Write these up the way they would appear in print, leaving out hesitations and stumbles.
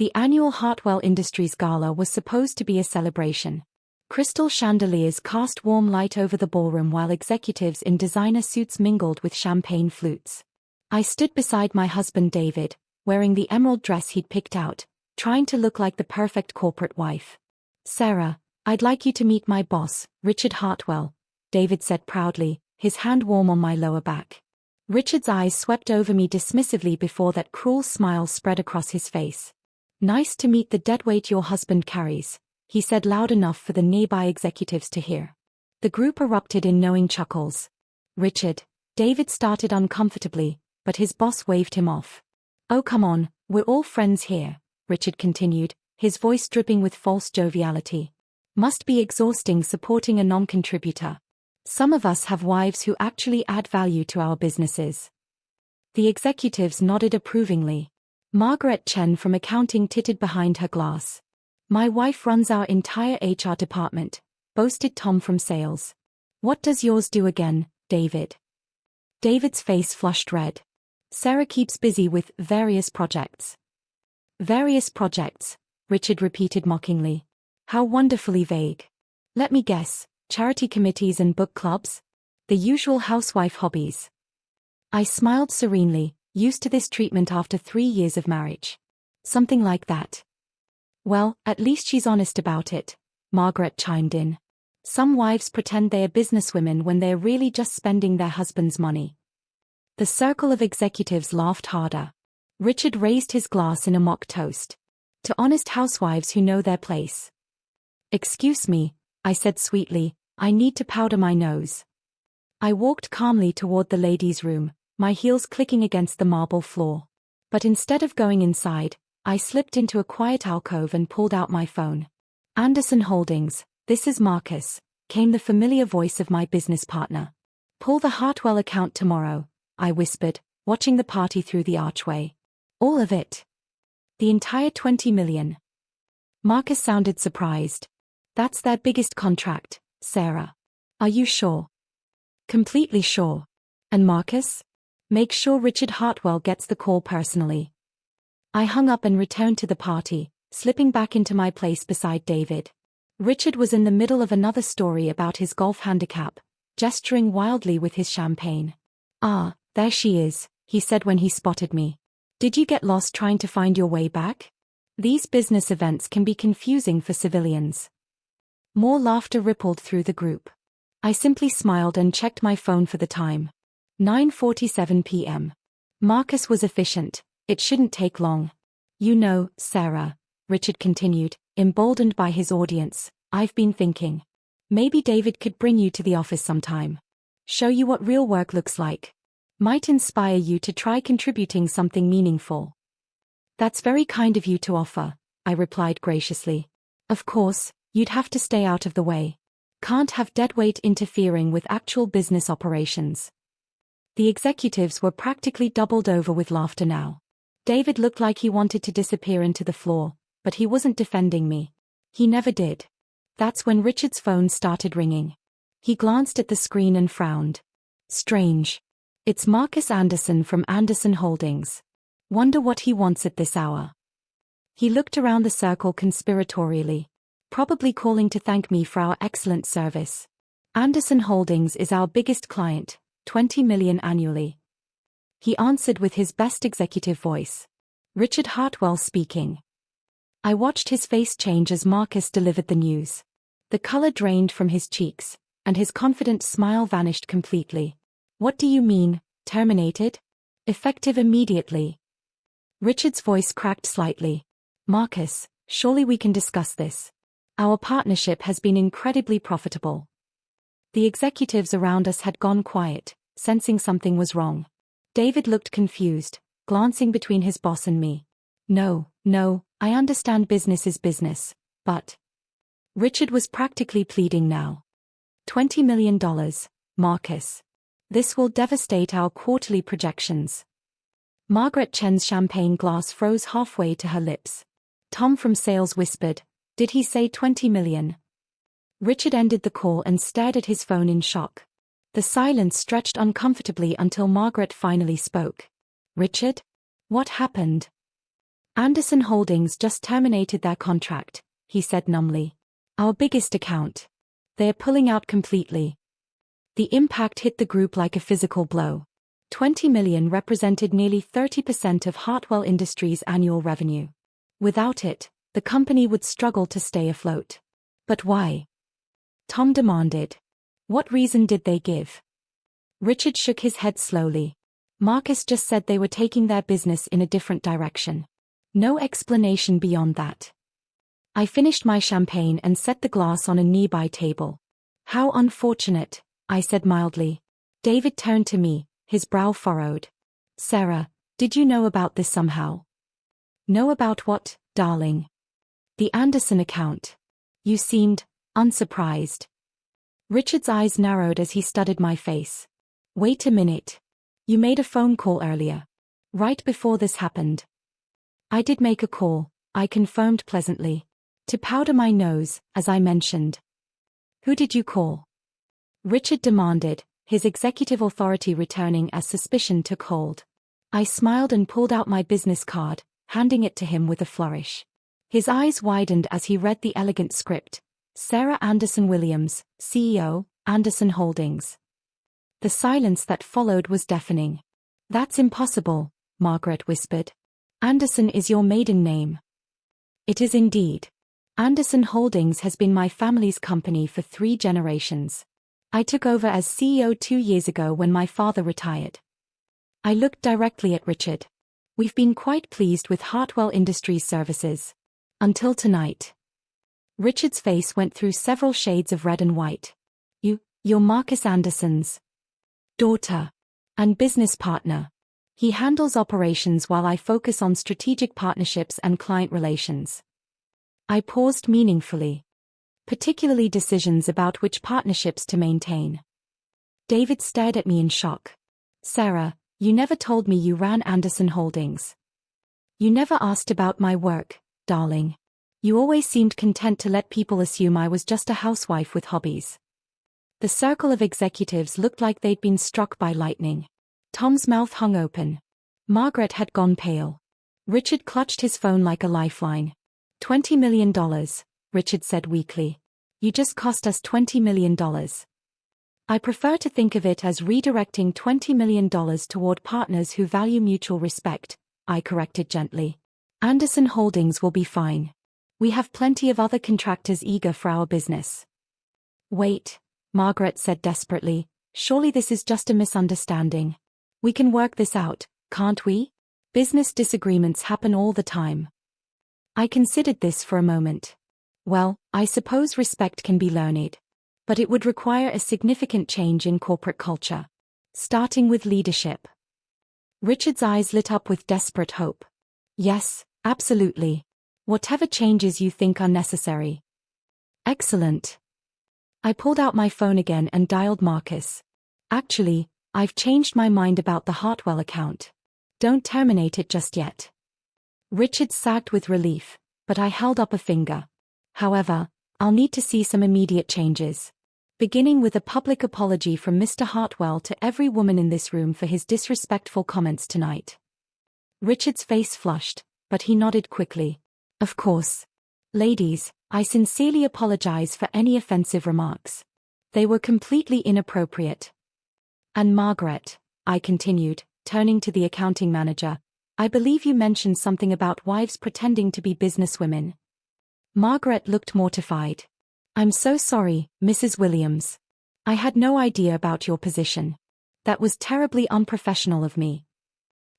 The annual Hartwell Industries Gala was supposed to be a celebration. Crystal chandeliers cast warm light over the ballroom while executives in designer suits mingled with champagne flutes. I stood beside my husband David, wearing the emerald dress he'd picked out, trying to look like the perfect corporate wife. "Sarah, I'd like you to meet my boss, Richard Hartwell," David said proudly, his hand warm on my lower back. Richard's eyes swept over me dismissively before that cruel smile spread across his face. "Nice to meet the deadweight your husband carries," he said loud enough for the nearby executives to hear. The group erupted in knowing chuckles. "Richard," David started uncomfortably, but his boss waved him off. "Oh come on, we're all friends here," Richard continued, his voice dripping with false joviality. "Must be exhausting supporting a non-contributor. Some of us have wives who actually add value to our businesses." The executives nodded approvingly. Margaret Chen from accounting tittered behind her glass. "My wife runs our entire HR department," boasted Tom from sales. "What does yours do again, David?" David's face flushed red. "Sarah keeps busy with various projects." "Various projects," Richard repeated mockingly. "How wonderfully vague. Let me guess, charity committees and book clubs? The usual housewife hobbies." I smiled serenely, used to this treatment after 3 years of marriage. "Something like that." "Well, at least she's honest about it," Margaret chimed in. "Some wives pretend they're businesswomen when they're really just spending their husband's money." The circle of executives laughed harder. Richard raised his glass in a mock toast. "To honest housewives who know their place." "Excuse me," I said sweetly, "I need to powder my nose." I walked calmly toward the ladies' room, my heels clicking against the marble floor. But instead of going inside, I slipped into a quiet alcove and pulled out my phone. "Anderson Holdings, this is Marcus," came the familiar voice of my business partner. "Pull the Hartwell account tomorrow," I whispered, watching the party through the archway. "All of it?" "The entire 20 million. Marcus sounded surprised. "That's their biggest contract, Sarah." "Are you sure?" "Completely sure." "And Marcus?" "Make sure Richard Hartwell gets the call personally." I hung up and returned to the party, slipping back into my place beside David. Richard was in the middle of another story about his golf handicap, gesturing wildly with his champagne. "Ah, there she is," he said when he spotted me. "Did you get lost trying to find your way back? These business events can be confusing for civilians." More laughter rippled through the group. I simply smiled and checked my phone for the time. 9:47 p.m. Marcus was efficient. It shouldn't take long. "You know, Sarah," Richard continued, emboldened by his audience, "I've been thinking. Maybe David could bring you to the office sometime. Show you what real work looks like. Might inspire you to try contributing something meaningful." "That's very kind of you to offer," I replied graciously. "Of course, you'd have to stay out of the way. Can't have deadweight interfering with actual business operations." The executives were practically doubled over with laughter now. David looked like he wanted to disappear into the floor, but he wasn't defending me. He never did. That's when Richard's phone started ringing. He glanced at the screen and frowned. "Strange. It's Marcus Anderson from Anderson Holdings. Wonder what he wants at this hour." He looked around the circle conspiratorially. "Probably calling to thank me for our excellent service. Anderson Holdings is our biggest client, 20 million annually." He answered with his best executive voice. "Richard Hartwell speaking." I watched his face change as Marcus delivered the news. The color drained from his cheeks, and his confident smile vanished completely. "What do you mean, terminated?" "Effective immediately." Richard's voice cracked slightly. "Marcus, surely we can discuss this. Our partnership has been incredibly profitable." The executives around us had gone quiet, sensing something was wrong. David looked confused, glancing between his boss and me. No, I understand business is business, but..." Richard was practically pleading now. $20 million, Marcus. This will devastate our quarterly projections." Margaret Chen's champagne glass froze halfway to her lips. Tom from sales whispered, "Did he say 20 million?" Richard ended the call and stared at his phone in shock. The silence stretched uncomfortably until Margaret finally spoke. "Richard? What happened?" Anderson Holdings just terminated their contract, he said numbly. Our biggest account. They're pulling out completely. The impact hit the group like a physical blow. 20 million represented nearly 30% of Hartwell Industries' annual revenue. Without it, the company would struggle to stay afloat. But why? Tom demanded. What reason did they give? Richard shook his head slowly. Marcus just said they were taking their business in a different direction. No explanation beyond that. I finished my champagne and set the glass on a nearby table. How unfortunate, I said mildly. David turned to me, his brow furrowed. Sarah, did you know about this somehow? Know about what, darling? The Anderson account. You seemed unsurprised. Richard's eyes narrowed as he studied my face. Wait a minute. You made a phone call earlier. Right before this happened. I did make a call, I confirmed pleasantly. To powder my nose, as I mentioned. Who did you call? Richard demanded, his executive authority returning as suspicion took hold. I smiled and pulled out my business card, handing it to him with a flourish. His eyes widened as he read the elegant script. Sarah Anderson Williams, CEO, Anderson Holdings. The silence that followed was deafening. That's impossible, Margaret whispered. Anderson is your maiden name. It is indeed. Anderson Holdings has been my family's company for 3 generations. I took over as CEO 2 years ago when my father retired. I looked directly at Richard. We've been quite pleased with Hartwell Industries services. Until tonight. Richard's face went through several shades of red and white. You're Marcus Anderson's daughter and business partner. He handles operations while I focus on strategic partnerships and client relations. I paused meaningfully. Particularly decisions about which partnerships to maintain. David stared at me in shock. Sarah, you never told me you ran Anderson Holdings. You never asked about my work, darling. You always seemed content to let people assume I was just a housewife with hobbies. The circle of executives looked like they'd been struck by lightning. Tom's mouth hung open. Margaret had gone pale. Richard clutched his phone like a lifeline. $20 million, Richard said weakly. You just cost us $20 million. I prefer to think of it as redirecting $20 million toward partners who value mutual respect, I corrected gently. Anderson Holdings will be fine. We have plenty of other contractors eager for our business. Wait, Margaret said desperately, surely this is just a misunderstanding. We can work this out, can't we? Business disagreements happen all the time. I considered this for a moment. Well, I suppose respect can be learned. But it would require a significant change in corporate culture. Starting with leadership. Richard's eyes lit up with desperate hope. Yes, absolutely. Whatever changes you think are necessary. Excellent. I pulled out my phone again and dialed Marcus. Actually, I've changed my mind about the Hartwell account. Don't terminate it just yet. Richard sagged with relief, but I held up a finger. However, I'll need to see some immediate changes. Beginning with a public apology from Mr. Hartwell to every woman in this room for his disrespectful comments tonight. Richard's face flushed, but he nodded quickly. Of course. Ladies, I sincerely apologize for any offensive remarks. They were completely inappropriate. And Margaret, I continued, turning to the accounting manager, I believe you mentioned something about wives pretending to be businesswomen. Margaret looked mortified. I'm so sorry, Mrs. Williams. I had no idea about your position. That was terribly unprofessional of me.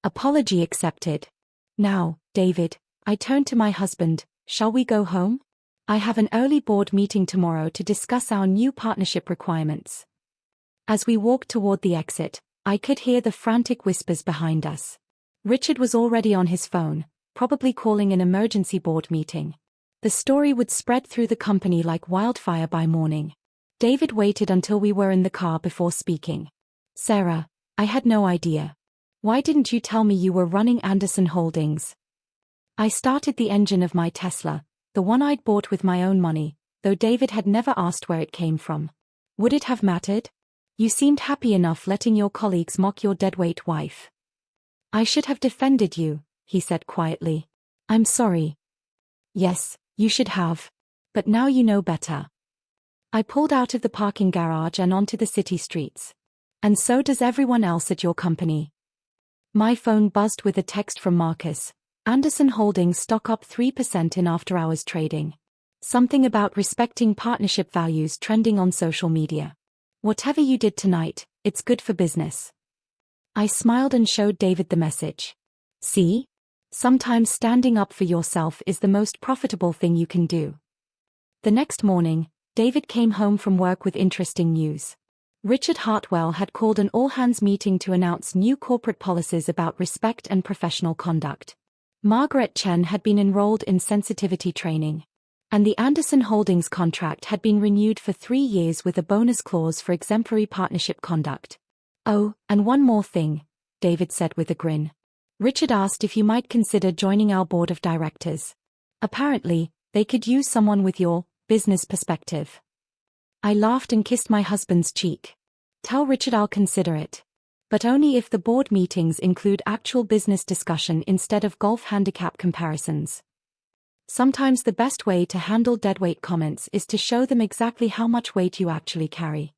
Apology accepted. Now, David, I turned to my husband, shall we go home? I have an early board meeting tomorrow to discuss our new partnership requirements. As we walked toward the exit, I could hear the frantic whispers behind us. Richard was already on his phone, probably calling an emergency board meeting. The story would spread through the company like wildfire by morning. David waited until we were in the car before speaking. Sarah, I had no idea. Why didn't you tell me you were running Anderson Holdings? I started the engine of my Tesla, the one I'd bought with my own money, though David had never asked where it came from. Would it have mattered? You seemed happy enough letting your colleagues mock your deadweight wife. I should have defended you, he said quietly. I'm sorry. Yes, you should have. But now you know better. I pulled out of the parking garage and onto the city streets. And so does everyone else at your company. My phone buzzed with a text from Marcus. Anderson Holdings stock up 3% in after-hours trading. Something about respecting partnership values trending on social media. Whatever you did tonight, it's good for business. I smiled and showed David the message. See? Sometimes standing up for yourself is the most profitable thing you can do. The next morning, David came home from work with interesting news. Richard Hartwell had called an all-hands meeting to announce new corporate policies about respect and professional conduct. Margaret Chen had been enrolled in sensitivity training. And the Anderson Holdings contract had been renewed for 3 years with a bonus clause for exemplary partnership conduct. Oh, and one more thing, David said with a grin. Richard asked if you might consider joining our board of directors. Apparently, they could use someone with your business perspective. I laughed and kissed my husband's cheek. Tell Richard I'll consider it. But only if the board meetings include actual business discussion instead of golf handicap comparisons. Sometimes the best way to handle deadweight comments is to show them exactly how much weight you actually carry.